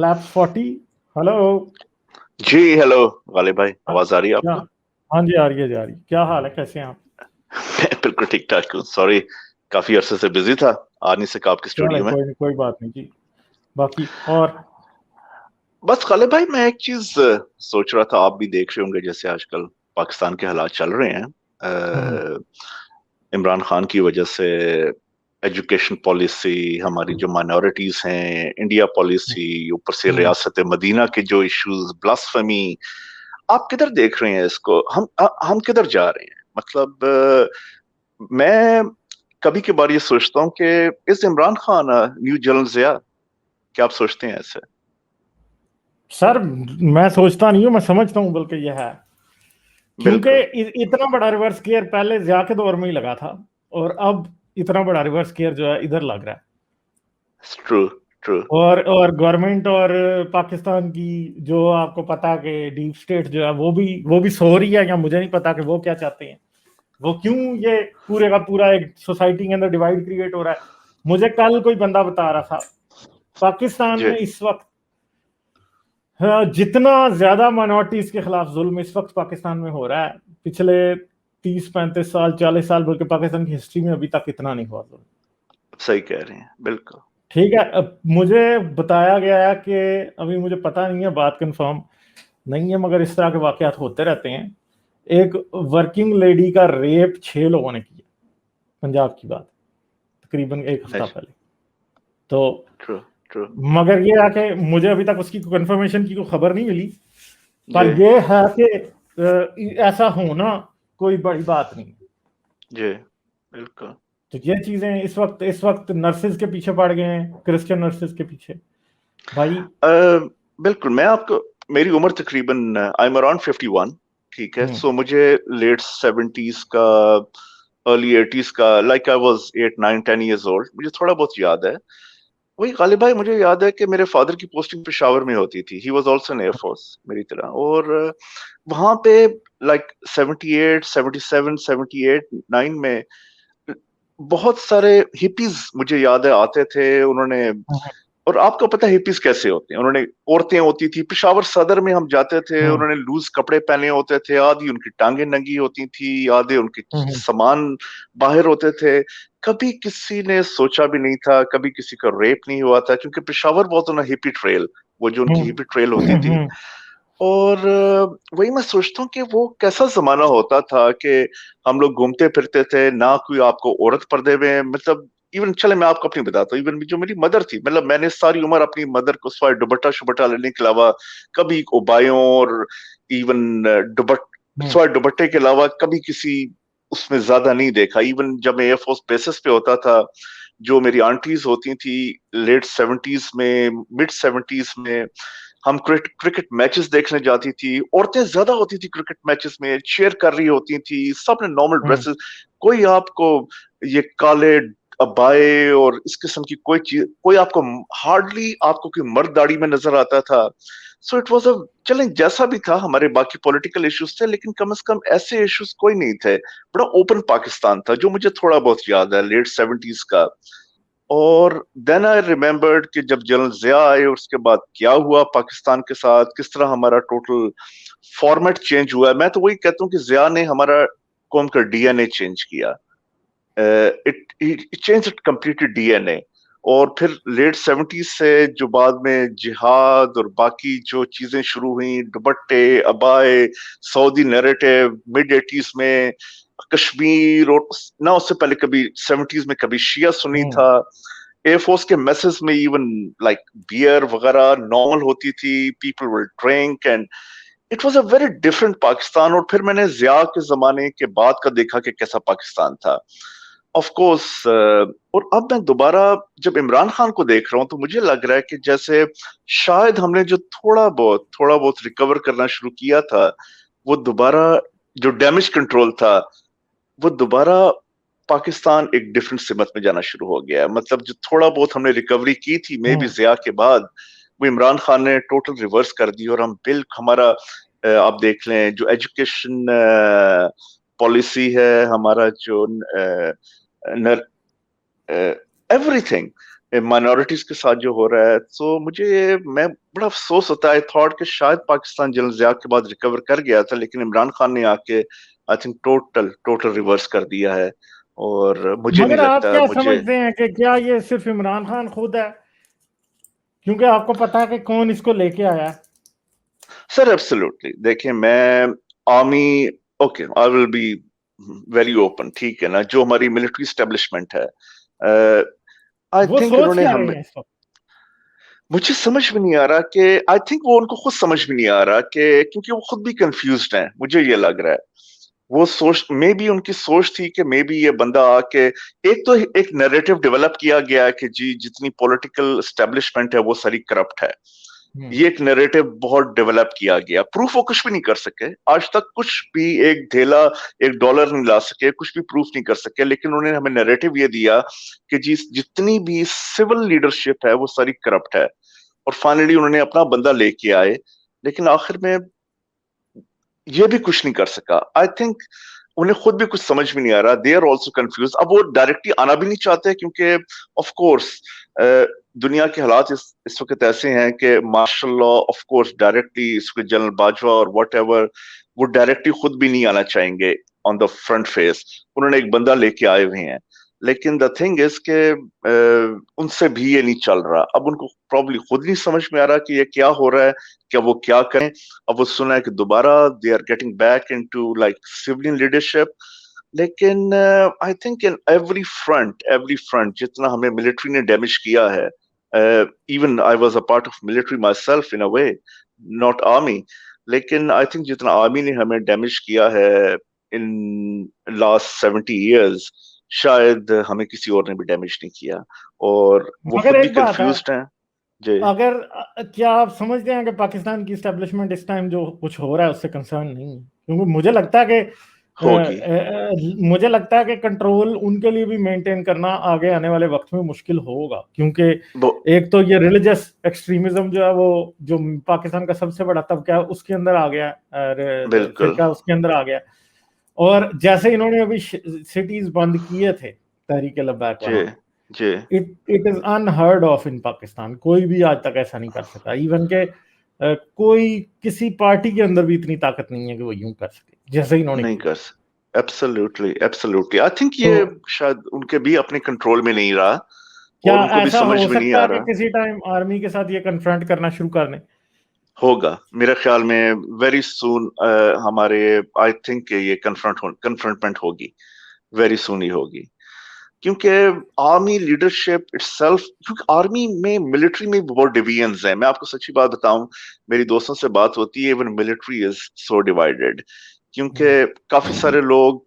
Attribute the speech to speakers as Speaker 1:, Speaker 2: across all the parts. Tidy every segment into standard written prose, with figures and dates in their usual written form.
Speaker 1: Flaps 40 hello.
Speaker 2: जी hello Ghalib भाई, आवाज आ रही है
Speaker 1: क्या?
Speaker 2: आपको?
Speaker 1: हाँ जी, आ रही है जा रही। क्या हाल है, कैसे हैं आप?
Speaker 2: मैं बिल्कुल ठीक ठाक हूँ। सॉरी, काफी अरसे से बिजी था, आ नहीं सका आपके
Speaker 1: चलो
Speaker 2: स्टूडियो में।
Speaker 1: कोई नहीं, कोई बात नहीं जी। बाकी और
Speaker 2: बस गालिब भाई, मैं एक चीज सोच रहा था, आप भी देख रहे होंगे जैसे आजकल पाकिस्तान के हालात चल रहे हैं।
Speaker 1: हम्म,
Speaker 2: इमरान खान की वजह से एजुकेशन पॉलिसी, हमारी जो माइनॉरिटीज हैं, इंडिया पॉलिसी, ऊपर से
Speaker 1: हम्म।
Speaker 2: रियासत मदीना के जो इश्यूज, ब्लास्फेमी, आप किधर देख रहे हैं इसको? हम किधर जा रहे हैं? मतलब मैं कभी कभार ये सोचता हूँ कि इस इमरान खान न्यू जनरल जिया, क्या आप सोचते हैं ऐसे?
Speaker 1: सर, मैं सोचता नहीं हूँ, मैं समझता हूँ बल्कि यह है क्योंकि
Speaker 2: बिल्कुल।
Speaker 1: इतना बड़ा रिवर्स गियर पहले जिया के दौर में ही लगा था, और अब इतना बड़ा रिवर्स गियर जो है इधर लग रहा है।
Speaker 2: True, true.
Speaker 1: और गवर्नमेंट और पाकिस्तान की जो आपको पता कि डीप स्टेट जो है वो भी सो रही है, या मुझे नहीं पता कि वो क्या चाहते हैं। वो क्यों ये पूरे का पूरा एक सोसाइटी के अंदर डिवाइड क्रिएट हो रहा है। मुझे कल कोई बंदा बता रहा था, पाकिस्तान
Speaker 2: जी।
Speaker 1: में इस वक्त जितना ज्यादा माइनॉरिटीज के खिलाफ जुल्म इस वक्त पाकिस्तान में हो रहा है, पिछले 30-35 साल 40 साल बल्कि पाकिस्तान की हिस्ट्री में अभी तक इतना नहीं हुआ जुल्म।
Speaker 2: सही कह रहे हैं, बिल्कुल।
Speaker 1: ठीक है, अब मुझे बताया गया है कि अभी मुझे पता नहीं है, बात कंफर्म नहीं है, मगर इस तरह के वाकयात होते रहते हैं। एक वर्किंग लेडी का रेप 6 लोगों ने किया, पंजाब की बात, तकरीबन एक हफ्ता पहले। तो
Speaker 2: ट्रू, ट्रू।
Speaker 1: मगर ये है कि मुझे अभी तक उसकी कंफर्मेशन की कोई खबर नहीं मिली, पर
Speaker 2: जी,
Speaker 1: ये है कि ऐसा होना कोई बड़ी बात नहीं।
Speaker 2: जी, बिल्कुल।
Speaker 1: तो ये चीजें इस वक्त नर्सेज के पीछे पड़ गए हैं, क्रिश्चियन नर्सेज के पीछे भाई।
Speaker 2: अ, बिल्कुल। मैं आपको, मेरी उम्र तकरीबन, आई एम अराउंड 51। ठीक है,
Speaker 1: हम्म,
Speaker 2: सो मुझे लेट 70s का, अर्ली 80s का, like I was 8 9 10 years old, मुझे थोड़ा बहुत याद है। वही गालिब भाई, मुझे याद है कि मेरे फादर की पोस्टिंग पेशावर में होती थी। He was also in air force मेरी तरह। और वहां पे लाइक 78 77 78 9 में बहुत सारे हिपीज मुझे याद है आते थे। उन्होंने, और आपको पता है हिपीज कैसे होते हैं, उन्होंने, औरतें होती थी पेशावर सदर में, हम जाते थे,
Speaker 1: हम्म,
Speaker 2: उन्होंने लूज कपड़े पहने होते थे, आधी उनकी टांगे नंगी होती थी, आधे उनके
Speaker 1: हम्म,
Speaker 2: सामान बाहर होते थे। कभी किसी ने सोचा भी नहीं था, कभी किसी का रेप नहीं हुआ था, क्योंकि पेशावर बहुत ना हिपी ट्रेल, वो जो उनकी हिपी ट्रेल होती थी।
Speaker 1: हम्म,
Speaker 2: और वही मैं सोचता हूँ कि वो कैसा जमाना होता था कि हम लोग घूमते फिरते थे, ना कोई आपको औरत पर्दे में, मतलब इवन, चले मैं आपको अपनी बताता हूँ, इवन जो मेरी मदर थी, मतलब मैंने सारी उम्र अपनी मदर को स्वाय दुपट्टा शुपट्टा लेने के अलावा, कभी उबायों और इवन स्वाय दुपट्टे के अलावा कभी किसी उसमें ज्यादा नहीं देखा। इवन जब मैं एयरफोर्स बेसिस पे होता था, जो मेरी आंटीज होती थी, लेट 70s में, मिड 70s में, हम क्रिकेट मैचेस देखने जाती थी, औरतें ज्यादा होती थी क्रिकेट मैचेस में, चीयर कर रही होती थी, सबने नॉर्मल
Speaker 1: हम्म,
Speaker 2: ड्रेसेस। कोई आपको ये काले अबाए और इस किस्म की कोई चीज, कोई आपको हार्डली आपको कोई मर्द दाढ़ी में नजर आता था। सो इट वाज अ, चलें जैसा भी था, हमारे बाकी पॉलिटिकल इश्यूज थे, लेकिन कम से कम ऐसे इश्यूज कोई नहीं थे। बड़ा ओपन पाकिस्तान था, जो मुझे थोड़ा बहुत याद है लेट 70s का। और देन आई रिमेम्बर्ड कि जब जनरल जिया आए, उसके बाद क्या हुआ पाकिस्तान के साथ, किस तरह हमारा टोटल फॉर्मेट चेंज हुआ है। मैं तो वही कहता हूँ कि जिया ने हमारा कौम का डीएनए चेंज किया। It change it completely DNA. और फिर लेट 70s से जो बाद में जिहाद और बाकी जो चीजें शुरू हुई, दुपट्टे, अबाए, सऊदी नैरेटिव, मिड 80s में कश्मीर, और ना उससे पहले कभी 70s में कभी शिया सुनी
Speaker 1: हम्म,
Speaker 2: था। एयरफोर्स के मैसेज में इवन लाइक बियर वगैरह नॉर्मल होती थी, people will drink, and it was a very different Pakistan. और फिर मैंने जिया के जमाने के बाद का देखा कि कैसा पाकिस्तान था। ऑफ कोर्स, और अब मैं दोबारा जब इमरान खान को देख रहा हूं, तो मुझे लग रहा है कि जैसे शायद हमने जो थोड़ा बहुत रिकवर करना शुरू किया था, वो दोबारा, जो डैमेज कंट्रोल था, वो दोबारा पाकिस्तान एक डिफरेंट सिमत में जाना शुरू हो गया है। मतलब जो थोड़ा बहुत हमने रिकवरी की थी मे बी
Speaker 1: हम्म,
Speaker 2: जिया के बाद, वो इमरान खान ने टोटल रिवर्स कर दी। और हम हमारा, आप देख लें जो एजुकेशन पॉलिसी है, हमारा जो एवरीथिंग, माइनॉरिटीज के साथ जो हो रहा है, तो मैं बड़ा अफसोस होता है। आई थॉट कि शायद पाकिस्तान जनरल ज़िया के बाद रिकवर कर गया था, लेकिन इमरान खान ने आके आई थिंक टोटल रिवर्स कर दिया है। और मुझे नहीं
Speaker 1: मगर आप
Speaker 2: लगता,
Speaker 1: क्या
Speaker 2: मुझे
Speaker 1: समझते हैं कि क्या ये सिर्फ इमरान खान खुद है, क्योंकि आपको पता है कि कौन इसको लेके आया है?
Speaker 2: सर एब्सोल्युटली, देखिए मैं army, okay I will be very open, ठीक है ना, जो हमारी मिलिट्री स्टेब्लिशमेंट है, आई
Speaker 1: वो
Speaker 2: थिंक
Speaker 1: सोच
Speaker 2: उन्होंने
Speaker 1: क्या रहे
Speaker 2: हमें,
Speaker 1: हैं इस वक्त?
Speaker 2: मुझे समझ में नहीं आ रहा कि, आई थिंक वो उनको खुद समझ में नहीं आ रहा कि, क्योंकि वो खुद भी कंफ्यूज्ड हैं, मुझे ये लग रहा है। वो सोच, मे बी उनकी सोच थी कि मे बी ये बंदा आके, एक तो एक नैरेटिव डेवलप किया गया है कि जी जितनी पॉलिटिकल एस्टेब्लिशमेंट है वो सारी करप्ट है। ये एक नैरेटिव बहुत डेवलप किया गया, प्रूफ वो कुछ भी नहीं कर सके आज तक, कुछ भी एक धेला, एक डॉलर नहीं ला सके, कुछ भी प्रूफ नहीं कर सके, लेकिन उन्होंने हमें नैरेटिव ये दिया कि जी जितनी भी सिविल लीडरशिप है वो सारी करप्ट है। और फाइनली उन्होंने अपना बंदा लेके आए, लेकिन आखिर में ये भी कुछ नहीं कर सका। आई थिंक उन्हें खुद भी कुछ समझ में नहीं आ रहा, दे आर ऑल्सो कंफ्यूज। अब वो डायरेक्टली आना भी नहीं चाहते, क्योंकि ऑफ कोर्स दुनिया के हालात इस वक्त ऐसे हैं कि martial law, of course directly इसके जनरल बाजवा और वट एवर, वो डायरेक्टली खुद भी नहीं आना चाहेंगे ऑन द फ्रंट फेस। उन्होंने एक बंदा लेके आए हुए हैं, लेकिन द थिंग इज के उनसे भी ये नहीं चल रहा। अब उनको प्रॉब्ली खुद नहीं समझ में आ रहा कि ये क्या हो रहा है, क्या वो क्या करें। अब वो सुना है कि दोबारा they are getting back into like civilian leadership, लेकिन I think in every front जितना हमें मिलिट्री ने डैमेज किया है, even I was a part of military myself in a way, not army, लेकिन आई थिंक जितना army ने हमें डैमेज किया है इन लास्ट 70 years, शायद हमें किसी और ने भी डैमेज नहीं किया, और वो
Speaker 1: मगर
Speaker 2: खुद भी
Speaker 1: एक बात है,
Speaker 2: कंफ्यूज्ड हैं। जी
Speaker 1: अगर क्या आप समझते हैं कि पाकिस्तान की स्टैब्लिशमेंट इस टाइम जो कुछ हो रहा है उससे कंसर्न नहीं है? क्योंकि मुझे लगता है कि
Speaker 2: होगी।
Speaker 1: मुझे लगता है कि कंट्रोल उनके लिए भी मेंटेन करना आगे आने वाले वक्त में मुश्किल होगा, क्योंकि
Speaker 2: वो
Speaker 1: एक तो ये रिलीजियस एक्सट्रीमिज्म जो है वो जो पाकिस्तान का सबसे बड़ा तबका है उसके अंदर आ गया,
Speaker 2: बिल्कुल।
Speaker 1: फिरका उसके अंदर आ गया। और जैसे इन्होंने अभी सिटीज बंद किए थे तहरीक लब्बैक
Speaker 2: जी
Speaker 1: वहां पे,
Speaker 2: जी
Speaker 1: इट इज अनहर्ड ऑफ इन पाकिस्तान। कोई भी आज तक ऐसा नहीं कर सका, इवन के कोई किसी पार्टी के अंदर भी इतनी ताकत नहीं है कि वो यूं कर सके जैसे इन्होंने
Speaker 2: नहीं
Speaker 1: किया।
Speaker 2: कर सकते, एब्सोल्युटली एब्सोल्युटली। आई थिंक
Speaker 1: तो
Speaker 2: ये शायद उनके भी अपने कंट्रोल में नहीं रहा,
Speaker 1: क्या
Speaker 2: और उनको भी
Speaker 1: ऐसा
Speaker 2: समझ
Speaker 1: हो
Speaker 2: में नहीं
Speaker 1: सकता
Speaker 2: आ
Speaker 1: है कि
Speaker 2: रहा।
Speaker 1: किसी टाइम आर्मी के साथ ये कन्फ्रंट करना शुरू कर दें?
Speaker 2: होगा मेरे ख्याल में वेरी सून, हमारे आई थिंक ये कन्फ्रंटमेंट होगी, वेरी सून ही होगी, क्योंकि आर्मी लीडरशिप इटसेल्फ, क्योंकि आर्मी में, मिलिट्री में भी बहुत डिवीजन्स हैं। मैं आपको सच्ची बात बताऊं, मेरी दोस्तों से बात होती है, even military is so divided, क्योंकि काफी सारे लोग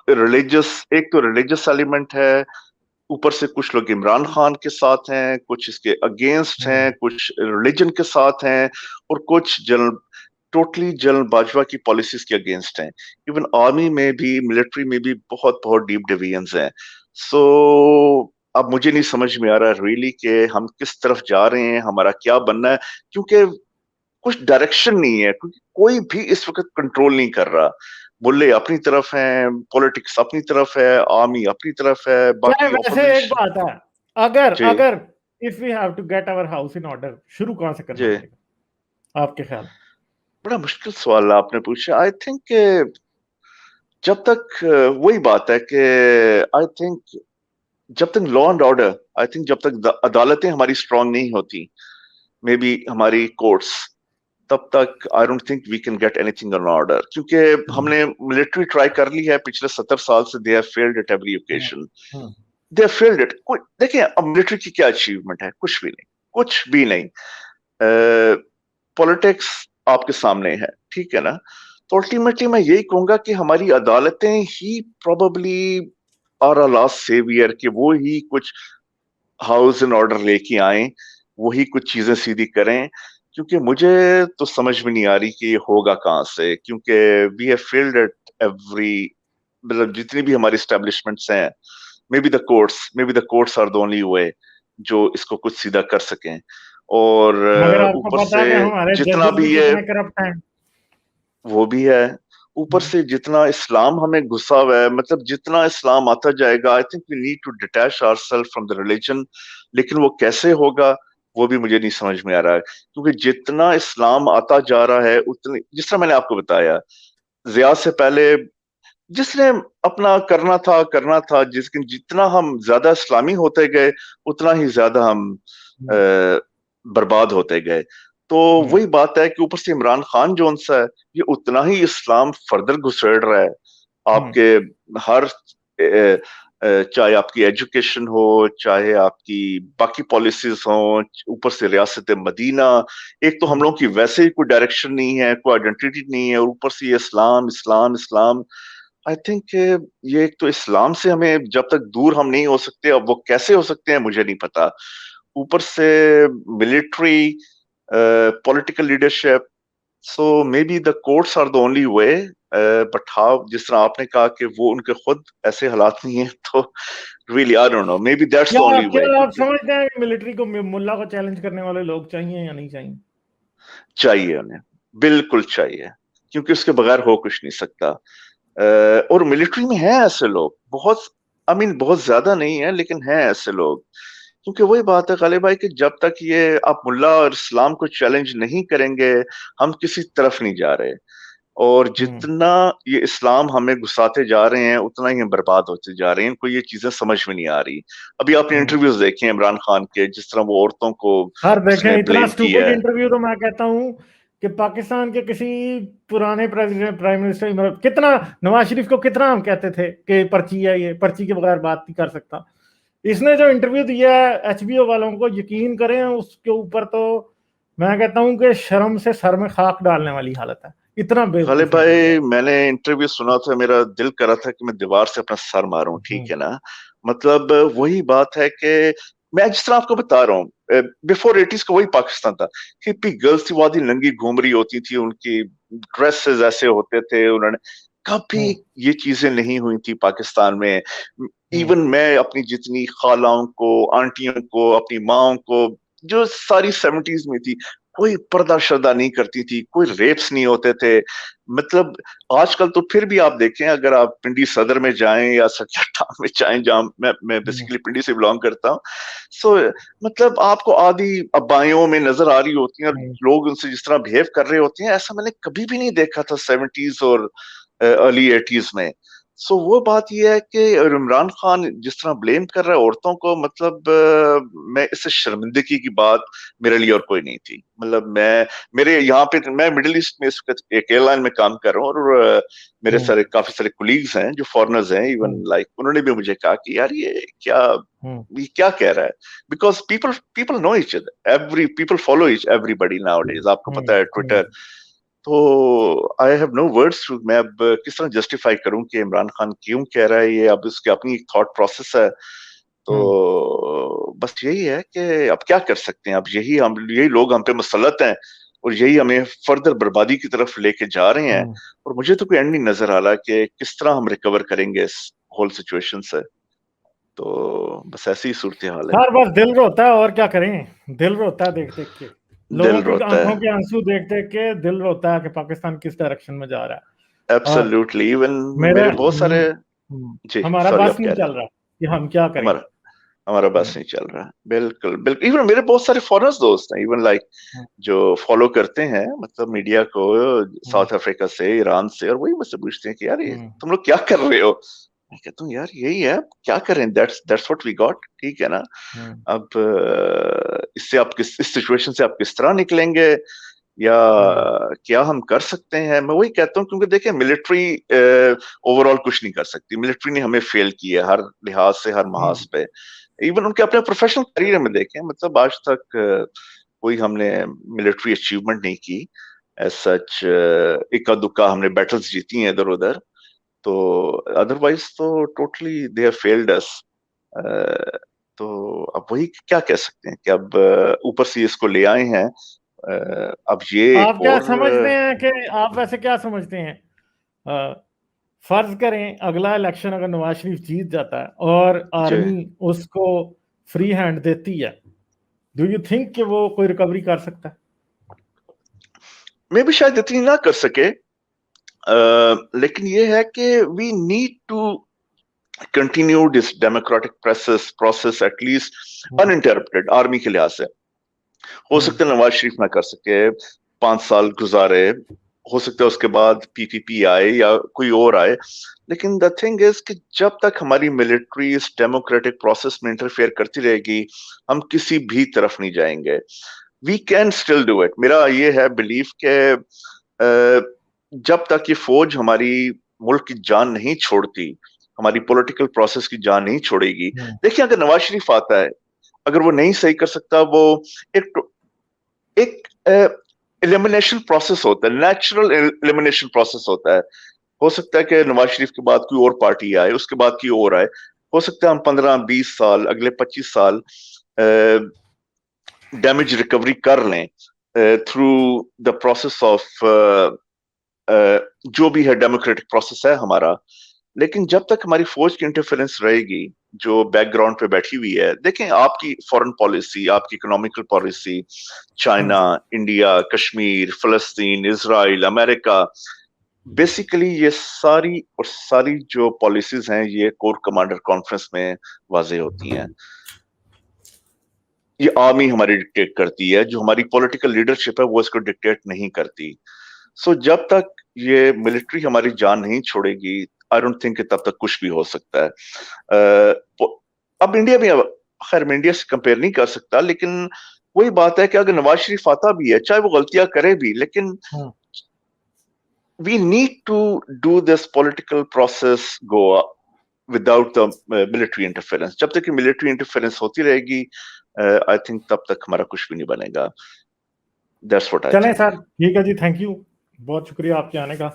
Speaker 2: रिलीजियस, एक तो रिलीजियस एलिमेंट है, ऊपर से कुछ लोग इमरान खान के साथ हैं, कुछ इसके अगेंस्ट हैं, कुछ रिलीजन के साथ हैं, और कुछ जनरल बाजवा की पॉलिसीज के अगेंस्ट हैं। इवन आर्मी में भी, मिलिट्री में भी बहुत बहुत डीप डिवीजन्स हैं। सो अब मुझे नहीं समझ में आ रहा रियली कि हम किस तरफ जा रहे हैं, हमारा क्या बनना है, क्योंकि कुछ डायरेक्शन नहीं है, क्योंकि कोई भी इस वक्त कंट्रोल नहीं कर रहा। बुल्ले अपनी तरफ हैं, पॉलिटिक्स अपनी तरफ है, आर्मी अपनी तरफ है,
Speaker 1: क्या
Speaker 2: बाकी
Speaker 1: वैसे एक
Speaker 2: ऑपोजिशन।
Speaker 1: बात है, अगर
Speaker 2: जी
Speaker 1: अगर if we have to get our house in order, शुरू कहां से करना
Speaker 2: जी,
Speaker 1: पड़ेगा आपके ख्याल?
Speaker 2: बड़ा मुश्किल सवाल आपने पूछा। आई थिंक जब तक वही बात है कि आई थिंक जब तक law and order, I think जब तक अदालतें हमारी स्ट्रांग नहीं होती, मे बी हमारी कोर्ट्स, तब तक I don't think we can get anything on order, क्योंकि हमने मिलिट्री ट्राई कर ली है पिछले 70 साल से, they have failed at every occasion, they have failed it. देखिए अब मिलिट्री की क्या अचीवमेंट है, कुछ भी नहीं, कुछ भी नहीं। पॉलिटिक्स आपके सामने है, ठीक है ना, तो अल्टीमेटली मैं यही कहूंगा कि हमारी अदालतें ही probably are a last saviour, कि वो ही कुछ हाउस इन ऑर्डर लेके आए, वही कुछ चीजें सीधी करें, क्योंकि मुझे तो समझ में नहीं आ रही कि ये होगा कहाँ से, क्योंकि we have failed at every, मतलब जितनी भी हमारी स्टैब्लिशमेंट्स हैं, maybe the courts are the only way जो इसको कुछ सीधा कर सकें। और
Speaker 1: मगर आपको
Speaker 2: ऊपर
Speaker 1: पता
Speaker 2: से
Speaker 1: है कि हमारे
Speaker 2: जितना
Speaker 1: जजेस भी
Speaker 2: भी ये,
Speaker 1: कितने करप्ट हैं।
Speaker 2: वो भी है, اوپر سے جتنا اسلام ہمیں گھسا ہوا ہے, مطلب جتنا اسلام آتا جائے گا, I think we need to detach our self from the religion. لیکن وہ کیسے ہوگا وہ بھی مجھے نہیں سمجھ میں آ رہا ہے, کیونکہ جتنا اسلام آتا جا رہا ہے اتنی, جس طرح میں نے آپ کو بتایا زیاد سے پہلے جس نے اپنا کرنا تھا, جتنا ہم زیادہ اسلامی ہوتے گئے اتنا ہی زیادہ ہم برباد ہوتے گئے. تو وہی بات ہے کہ اوپر سے عمران خان جو سا ہے یہ اتنا ہی اسلام فردر گھسیڑ رہا ہے آپ کے ہر, چاہے آپ کی ایجوکیشن ہو, چاہے آپ کی باقی پالیسیز ہوں, اوپر سے ریاست مدینہ, ایک تو ہم لوگوں کی ویسے ہی کوئی ڈائریکشن نہیں ہے, کوئی آئیڈینٹی نہیں ہے, اور اوپر سے یہ اسلام اسلام اسلام. آئی تھنک یہ ایک تو اسلام سے ہمیں جب تک دور ہم نہیں ہو سکتے, اب وہ کیسے ہو سکتے ہیں مجھے نہیں پتا. اوپر سے military, political leadership, so maybe the courts are the only way. But how, جس طرح آپ نے کہا کہ وہ ان کے خود ایسے حالات نہیں ہیں, تو really I don't know, maybe that's the only way.
Speaker 1: آپ سمجھتے ہیں کہ ملٹری کو ملا کو چیلنج کرنے والے لوگ چاہیے یا نہیں چاہیے؟
Speaker 2: چاہیے انہیں, بالکل چاہیے, کیونکہ اس کے بغیر ہو کچھ نہیں سکتا. اور ملٹری میں ہیں ایسے لوگ بہت, بہت زیادہ نہیں ہے لیکن ہیں ایسے لوگ. کیونکہ وہی بات ہے غالب بھائی کہ جب تک یہ آپ ملا اور اسلام کو چیلنج نہیں کریں گے ہم کسی طرف نہیں جا رہے, اور جتنا یہ اسلام ہمیں گھساتے جا رہے ہیں اتنا ہی ہم برباد ہوتے جا رہے ہیں. ان کو یہ چیزیں سمجھ میں نہیں آ رہی. ابھی آپ نے انٹرویوز دیکھے عمران خان کے, جس طرح وہ عورتوں کو اس نے
Speaker 1: اتنا
Speaker 2: بلیم کیا ہے.
Speaker 1: انٹرویو تو میں کہتا ہوں کہ پاکستان کے کسی پرانے پرائم منسٹر, کتنا نواز شریف کو کتنا ہم کہتے تھے کہ پرچی ہے, یہ پرچی کے بغیر بات نہیں کر سکتا. اس نے جو انٹرویو دیا ہے ایچ بی او والوں کو, یقین کریں اس کے اوپر تو میں کہتا ہوں کہ شرم سے سر میں خاک ڈالنے والی حالت ہے. اتنا
Speaker 2: غالب بھائی میں نے انٹرویو سنا تھا, میرا دل کر رہا تھا کہ میں دیوار سے اپنا سر ماروں, ٹھیک ہے نا. مطلب وہی بات ہے کہ میں جس طرح آپ کو بتا رہا ہوں, بیفور 80s کا وہی پاکستان تھا. ہپی گرلس تھی, وادی ننگی گھوم رہی ہوتی تھی, ان کی ڈریسز ایسے ہوتے تھے, انہوں نے کبھی یہ چیزیں نہیں ہوئی تھی پاکستان میں. ایون میں اپنی جتنی خالاؤں کو, آنٹیوں کو, اپنی ماں کو, جو ساری 70s میں تھی, کوئی پردہ شردہ نہیں کرتی تھی, کوئی ریپس نہیں ہوتے تھے. مطلب آج کل تو پھر بھی آپ دیکھیں, اگر آپ پنڈی صدر میں جائیں یا سچا ٹاؤن میں جائیں, جہاں میں بیسیکلی پنڈی سے بلانگ کرتا ہوں, سو مطلب آپ کو آدھی ابائیوں میں نظر آ رہی ہوتی ہیں, اور لوگ ان سے جس طرح بہیو کر رہے ہوتے ہیں, ایسا میں نے کبھی بھی نہیں دیکھا تھا 70s اور ارلی 80s میں. سو وہ بات یہ ہے کہ عمران خان جس طرح بلیم کر رہا ہے عورتوں کو, مطلب میں اس سے شرمندگی کی بات میرے لیے اور کوئی نہیں تھی. مطلب میرے یہاں پہ میں مڈل ایسٹ میں ایک ایئر لائن میں کام کر رہا ہوں, اور میرے کافی سارے کولیگز ہیں جو فارنرز ہیں, ایون لائک انہوں نے بھی مجھے کہا کہ یار یہ کیا کہہ رہا ہے, because people know each other, people follow everybody nowadays. آپ کو پتا ہے ٹویٹر, تو آئی ہیو نو ورڈس. میں اب کس طرح جسٹیفائی کروں کہ عمران خان کیوں کہہ رہا ہے یہ, اب اس کی اپنی ایک تھاٹ پروسیس ہے. تو بس یہی ہے کہ اب کیا کر سکتے ہیں, اب یہی لوگ ہم پہ مسلط ہیں, اور یہی ہمیں فردر بربادی کی طرف لے کے جا رہے ہیں. اور مجھے تو کوئی اینڈ نہیں نظر آ رہا کہ کس طرح ہم ریکور کریں گے اس ہول سچویشن سے. تو بس ایسی ہی صورتحال ہے.
Speaker 1: بس دل روتا ہے, اور کیا کریں, دل روتا ہے دیکھ دیکھ کے, لوگوں کی آنکھوں کے آنسو دیکھ دیکھ کے دل روتا ہے کہ پاکستان کس ڈائریکشن میں جا رہا ہے.
Speaker 2: ایبسلیوٹلی. ایون میرے بہت سارے,
Speaker 1: ہمارا بس نہیں چل رہا کہ ہم کیا کریں,
Speaker 2: ہمارا بس نہیں چل رہا. بالکل بالکل. ایون میرے بہت سارے فارنرز دوست ہیں, ایون لائک جو فالو کرتے ہیں مطلب میڈیا کو, ساؤتھ افریقہ سے, ایران سے, اور وہی مجھ سے پوچھتے ہیں کہ یار تم لوگ کیا کر رہے ہو. میں کہتا ہوں یار یہی ہے, کیا کریں, that's what we got, ٹھیک ہے نا. اب اس سے آپ اس سچویشن سے آپ کس طرح نکلیں گے, یا کیا ہم کر سکتے ہیں. میں وہی کہتا ہوں, کیونکہ دیکھیں ملٹری اوور آل کچھ نہیں کر سکتی. ملٹری نے ہمیں فیل کیا ہر لحاظ سے, ہر محاذ پہ. ایون ان کے اپنے پروفیشنل کریئر میں دیکھیں, مطلب آج تک کوئی ہم نے ملٹری اچیومنٹ نہیں کی ایز سچ. اکا دکا ہم نے بیٹلز جیتی ہیں ادھر ادھر, تو ادروائز تو ٹوٹلی دے ہیو فیلڈ اس. تو اب وہی کیا کہہ سکتے ہیں کہ اب اوپر سے اس کو لے آئے ہیں. اب یہ
Speaker 1: آپ کیا سمجھتے ہیں کہ آپ ویسے کیا سمجھتے ہیں, فرض کریں اگلا الیکشن اگر نواز شریف جیت جاتا ہے اور آرمی اس کو فری ہینڈ دیتی ہے, ڈو یو تھنک کہ وہ کوئی ریکوری کر سکتا ہے؟
Speaker 2: میں بھی شاید اتنی نہ کر سکے, लेकिन ये है कि we need to continue this democratic process at least uninterrupted army के लिहाज से. हो सकता है नवाज शरीफ ना कर सके, 5 साल गुजारे, हो सकता है उसके बाद पीपीपी आए या कोई और आए, लेकिन द थिंग इज कि जब तक हमारी मिलिट्री इस डेमोक्रेटिक प्रोसेस में इंटरफेयर करती रहेगी, हम किसी भी तरफ नहीं जाएंगे. We can still do it. मेरा ये है बिलीफ के जब तक ये फौज हमारी मुल्क की जान नहीं छोड़ती, हमारी पॉलिटिकल प्रोसेस की जान नहीं छोड़ेगी. देखिए, अगर नवाज शरीफ आता है, अगर वो नहीं सही कर सकता, वो एक एलिमिनेशन प्रोसेस होता है, नेचुरल एलिमिनेशन प्रोसेस होता है. हो सकता है कि नवाज शरीफ के बाद कोई और पार्टी आए, उसके बाद कोई और आए, हो सकता है हम 15-20 साल, अगले 25 साल डैमेज रिकवरी कर लें थ्रू द प्रोसेस ऑफ जो भी है डेमोक्रेटिक प्रोसेस है हमारा. लेकिन जब तक हमारी फौज की इंटरफेरेंस रहेगी जो बैकग्राउंड पे बैठी हुई है, देखें आपकी फॉरेन पॉलिसी, आपकी economical policy, China, India, Kashmir, फलस्तीन, इजराइल, अमेरिका, बेसिकली ये सारी जो पॉलिसीज हैं ये कोर कमांडर कॉन्फ्रेंस में वाजे होती हैं. ये आर्मी हमारी डिक्टेट करती है, जो हमारी पॉलिटिकल लीडरशिप है वो इसको डिक्टेट नहीं करती. सो जब तक ये मिलिट्री हमारी जान नहीं छोड़ेगी, आई डोंट थिंक तब तक कुछ भी हो सकता है. अब इंडिया में, खैर मैं इंडिया से कंपेयर नहीं कर सकता, लेकिन वही बात है कि अगर नवाज शरीफ आता भी है, चाहे वो गलतियां करे भी, लेकिन we need to do this political process go without the military interference. जब तक कि military interference होती रहेगी, I think तब तक हमारा कुछ भी नहीं बनेगा. That's what I think.
Speaker 1: चलें सर, ठीक है जी, थैंक यू, बहुत शुक्रिया आपके आने का.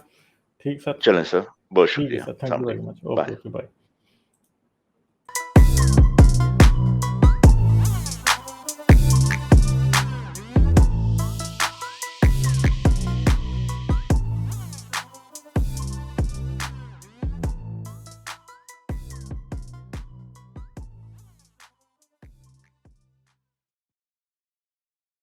Speaker 1: ठीक सर,
Speaker 2: चलें सर, बहुत शुक्रिया.
Speaker 1: Thank you very much. Okay, bye.